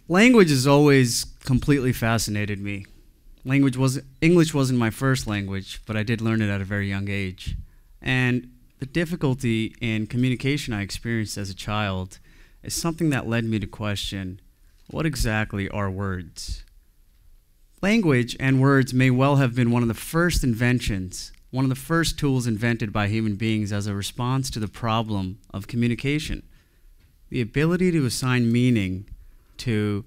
Language has always completely fascinated me. English wasn't my first language, but I did learn it at a very young age. And the difficulty in communication I experienced as a child is something that led me to question, what exactly are words? Language and words may well have been one of the first inventions, one of the first tools invented by human beings as a response to the problem of communication. The ability to assign meaning to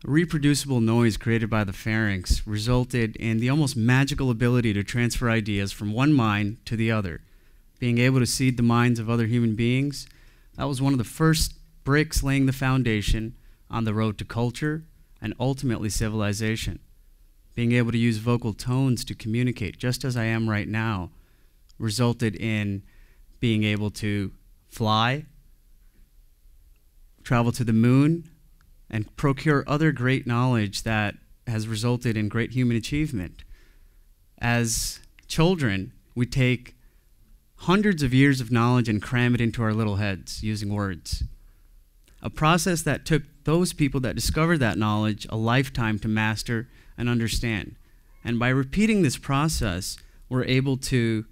reproducible noise created by the pharynx resulted in the almost magical ability to transfer ideas from one mind to the other. Being able to seed the minds of other human beings, that was one of the first bricks laying the foundation on the road to culture and ultimately civilization. Being able to use vocal tones to communicate, just as I am right now, resulted in being able to fly, travel to the moon, and procure other great knowledge that has resulted in great human achievement. As children, we take hundreds of years of knowledge and cram it into our little heads using words. A process that took those people that discovered that knowledge a lifetime to master and understand. And by repeating this process, we're able to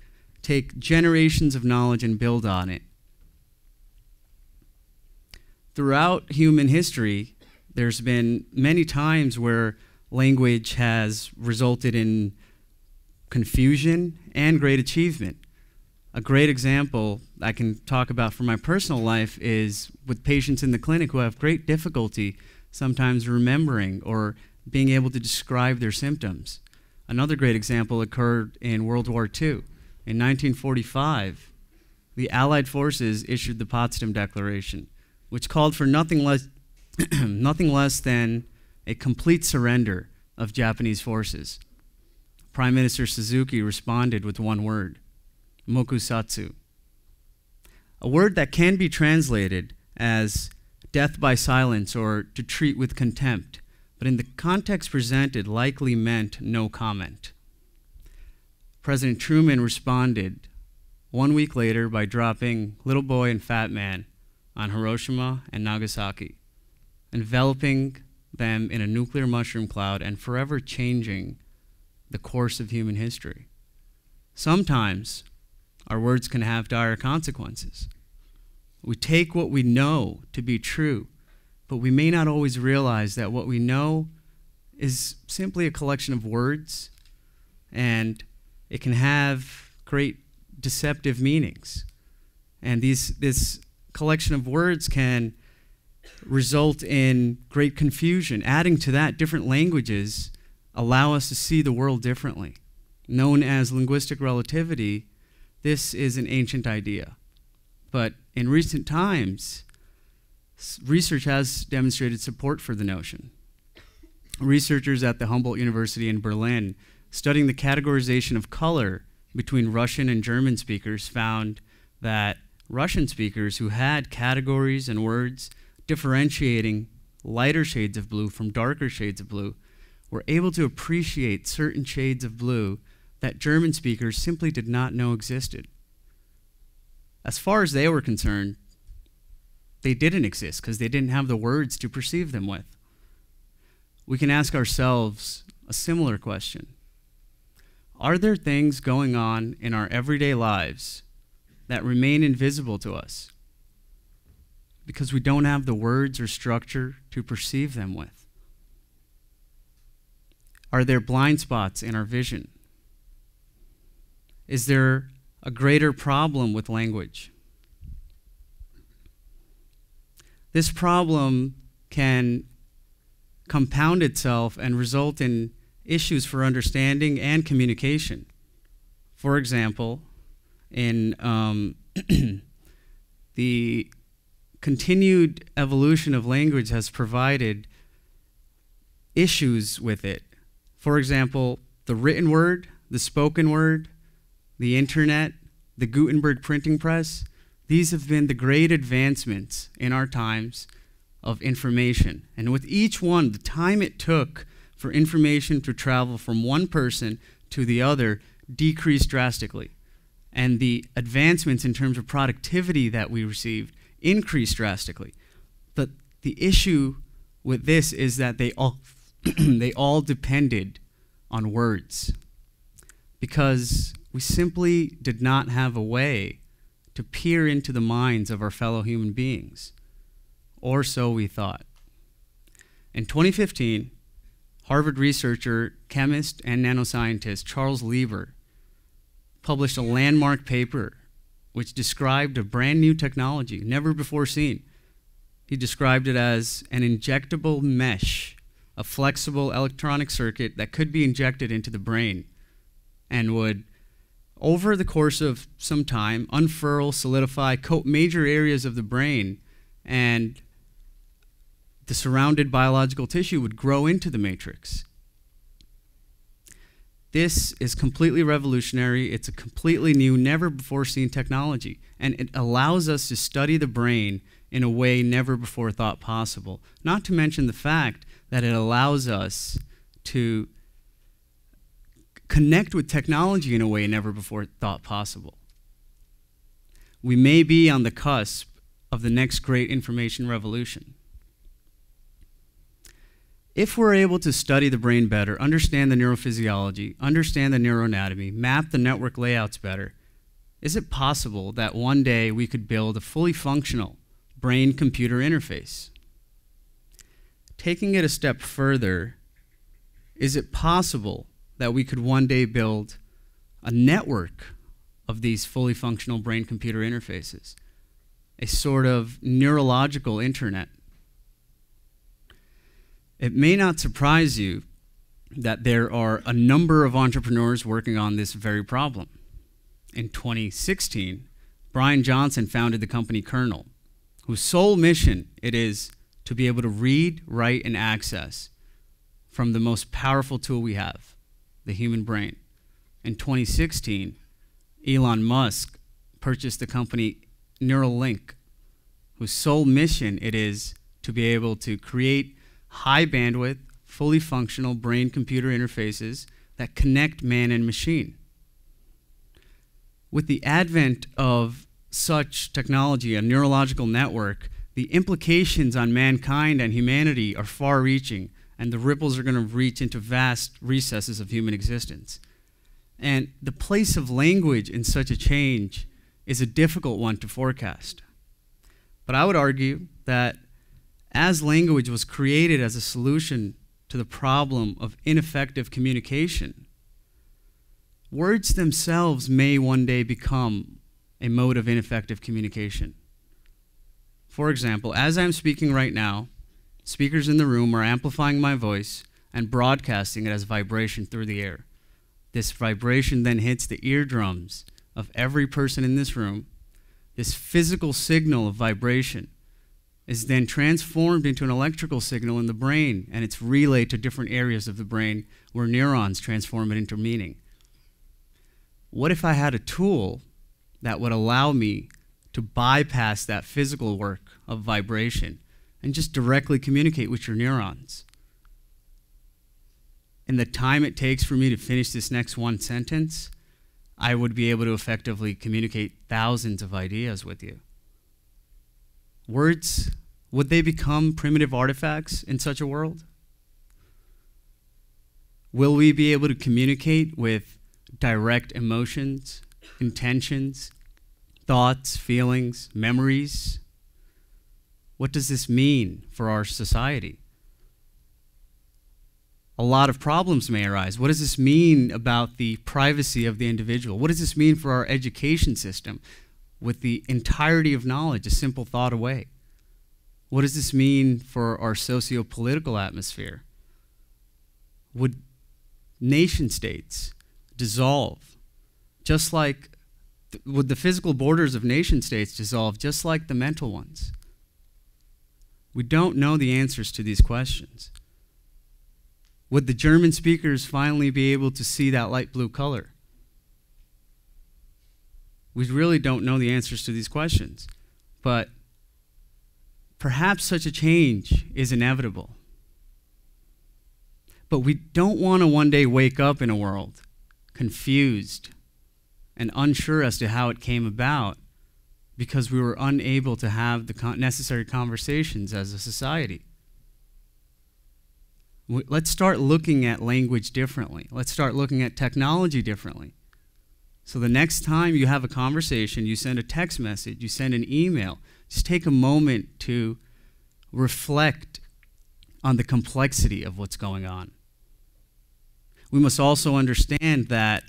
take generations of knowledge and build on it. Throughout human history, there's been many times where language has resulted in confusion and great achievement. A great example I can talk about from my personal life is with patients in the clinic who have great difficulty sometimes remembering or being able to describe their symptoms. Another great example occurred in World War II. In 1945, the Allied forces issued the Potsdam Declaration, which called for nothing less than a complete surrender of Japanese forces. Prime Minister Suzuki responded with one word: mokusatsu. A word that can be translated as death by silence or to treat with contempt, but in the context presented likely meant no comment. President Truman responded 1 week later by dropping Little Boy and Fat Man on Hiroshima and Nagasaki, enveloping them in a nuclear mushroom cloud and forever changing the course of human history. Sometimes our words can have dire consequences. We take what we know to be true, but we may not always realize that what we know is simply a collection of words, and it can have great deceptive meanings. And this collection of words can result in great confusion. Adding to that, different languages allow us to see the world differently. Known as linguistic relativity, this is an ancient idea. But in recent times, research has demonstrated support for the notion. Researchers at the Humboldt University in Berlin, studying the categorization of color between Russian and German speakers, found that Russian speakers who had categories and words differentiating lighter shades of blue from darker shades of blue were able to appreciate certain shades of blue that German speakers simply did not know existed. As far as they were concerned, they didn't exist because they didn't have the words to perceive them with. We can ask ourselves a similar question. Are there things going on in our everyday lives that remain invisible to us because we don't have the words or structure to perceive them with? Are there blind spots in our vision? Is there a greater problem with language? This problem can compound itself and result in issues for understanding and communication. For example, in the continued evolution of language has provided issues with it. For example, the written word, the spoken word, the internet, the Gutenberg printing press, these have been the great advancements in our times of information. And with each one, the time it took for information to travel from one person to the other decreased drastically. And the advancements in terms of productivity that we received increased drastically. But the issue with this is that they all, they all depended on words, because we simply did not have a way to peer into the minds of our fellow human beings, or so we thought. In 2015, Harvard researcher, chemist, and nanoscientist Charles Lieber published a landmark paper which described a brand new technology, never before seen. He described it as an injectable mesh, a flexible electronic circuit that could be injected into the brain and would, over the course of some time, unfurl, solidify, coat major areas of the brain, and the surrounded biological tissue would grow into the matrix. This is completely revolutionary. It's a completely new, never before seen technology, and it allows us to study the brain in a way never before thought possible. Not to mention the fact that it allows us to connect with technology in a way never before thought possible. We may be on the cusp of the next great information revolution. If we're able to study the brain better, understand the neurophysiology, understand the neuroanatomy, map the network layouts better, is it possible that one day we could build a fully functional brain-computer interface? Taking it a step further, is it possible that we could one day build a network of these fully functional brain-computer interfaces, a sort of neurological internet? It may not surprise you that there are a number of entrepreneurs working on this very problem. In 2016, Brian Johnson founded the company Kernel, whose sole mission it is to be able to read, write, and access from the most powerful tool we have, the human brain. In 2016, Elon Musk purchased the company Neuralink, whose sole mission it is to be able to create high bandwidth, fully functional brain-computer interfaces that connect man and machine. With the advent of such technology, a neurological network, the implications on mankind and humanity are far-reaching, and the ripples are going to reach into vast recesses of human existence. And the place of language in such a change is a difficult one to forecast. But I would argue that as language was created as a solution to the problem of ineffective communication, words themselves may one day become a mode of ineffective communication. For example, as I'm speaking right now, speakers in the room are amplifying my voice and broadcasting it as vibration through the air. This vibration then hits the eardrums of every person in this room. This physical signal of vibration is then transformed into an electrical signal in the brain, and it's relayed to different areas of the brain where neurons transform it into meaning. What if I had a tool that would allow me to bypass that physical work of vibration and just directly communicate with your neurons? In the time it takes for me to finish this next one sentence, I would be able to effectively communicate thousands of ideas with you. Words, would they become primitive artifacts in such a world? Will we be able to communicate with direct emotions, intentions, thoughts, feelings, memories? What does this mean for our society? A lot of problems may arise. What does this mean about the privacy of the individual? What does this mean for our education system with the entirety of knowledge a simple thought away? What does this mean for our socio-political atmosphere? Would nation states dissolve just like, would the physical borders of nation states dissolve just like the mental ones? We don't know the answers to these questions. Would the German speakers finally be able to see that light blue color? We really don't know the answers to these questions, but perhaps such a change is inevitable. But we don't want to one day wake up in a world confused and unsure as to how it came about because we were unable to have the necessary conversations as a society. Let's start looking at language differently. Let's start looking at technology differently. So the next time you have a conversation, you send a text message, you send an email, just take a moment to reflect on the complexity of what's going on. We must also understand that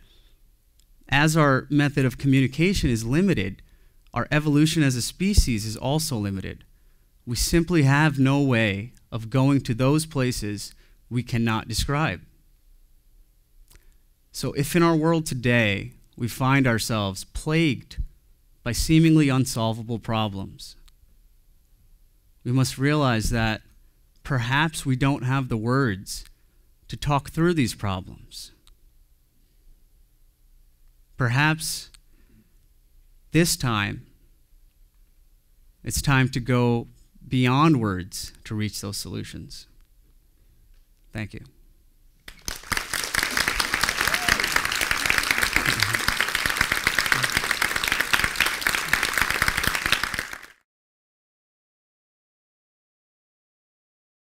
as our method of communication is limited, our evolution as a species is also limited. We simply have no way of going to those places we cannot describe. So if in our world today we find ourselves plagued by seemingly unsolvable problems, we must realize that perhaps we don't have the words to talk through these problems. Perhaps this time, it's time to go beyond words to reach those solutions. Thank you.